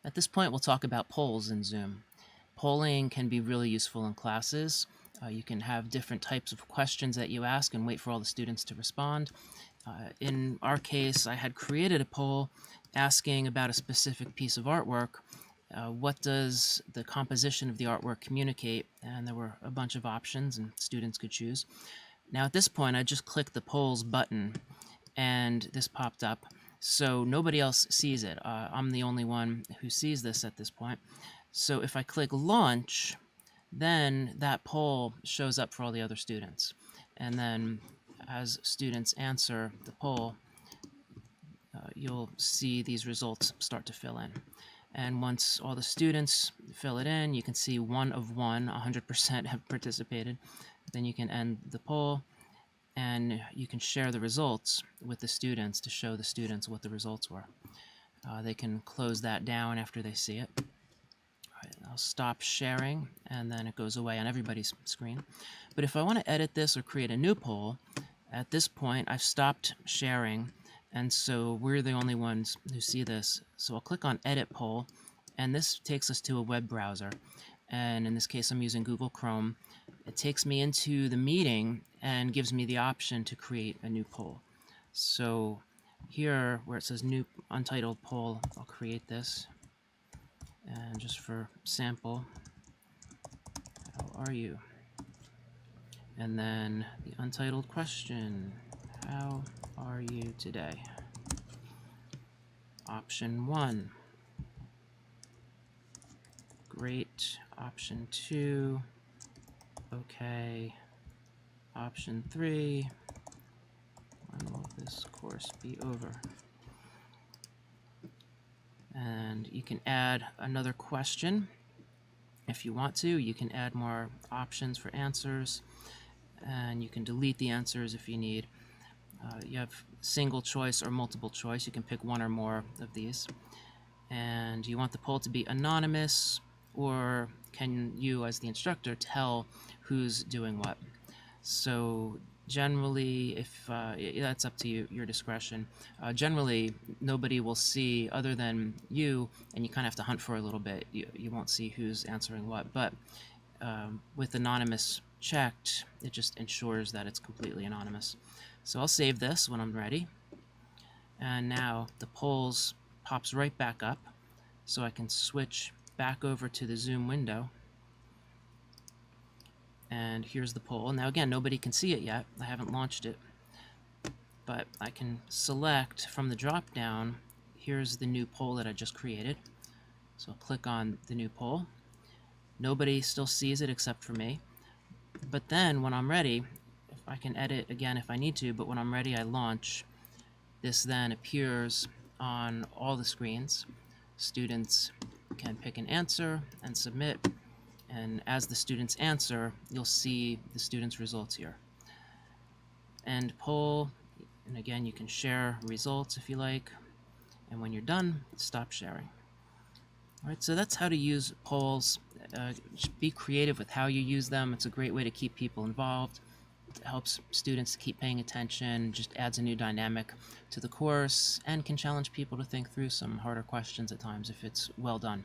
At this point, we'll talk about polls in Zoom. Polling can be really useful in classes. You can have different types of questions that you ask and wait for all the students to respond. In our case, I had created a poll asking about a specific piece of artwork. What does the composition of the artwork communicate? And there were a bunch of options and students could choose. Now at this point, I just clicked the polls button and this popped up. So nobody else sees it. I'm the only one who sees this at this point. So if I click launch, then that poll shows up for all the other students. And then as students answer the poll, you'll see these results start to fill in. And once all the students fill it in, you can see 1 of 1, 100% have participated. Then you can end the poll and you can share the results with the students to show the students what the results were. They can close that down after they see it. All right, I'll stop sharing and then it goes away on everybody's screen. But if I want to edit this or create a new poll, at this point I've stopped sharing, and so we're the only ones who see this. So I'll click on Edit Poll, and this takes us to a web browser. And in this case, I'm using Google Chrome. It takes me into the meeting and gives me the option to create a new poll. So here, where it says New Untitled Poll, I'll create this. And just for sample, how are you? And then the untitled question, how are you today? Option 1, great. Option 2, okay. Option 3, when will this course be over? And you can add another question if you want to. You can add more options for answers, and you can delete the answers if you need. You have single choice or multiple choice. You can pick one or more of these. And you want the poll to be anonymous, or can you, as the instructor, tell who's doing what? So generally, if that's up to you, your discretion. Generally, nobody will see other than you, and you kind of have to hunt for a little bit. You won't see who's answering what, but with anonymous checked, it just ensures that it's completely anonymous. So I'll save this when I'm ready. And now the polls pops right back up, so I can switch back over to the Zoom window. And here's the poll. Now again, nobody can see it yet. I haven't launched it. But I can select from the drop down, here's the new poll that I just created. So I'll click on the new poll. Nobody still sees it except for me. But then when I'm ready, if I can edit again if I need to, but when I'm ready I launch. This then appears on all the screens. Students can pick an answer and submit. And as the students answer, you'll see the students' results here. End poll, and again, you can share results if you like. And when you're done, stop sharing. All right, so that's how to use polls. Be creative with how you use them. It's a great way to keep people involved. It helps students to keep paying attention, just adds a new dynamic to the course, and can challenge people to think through some harder questions at times if it's well done.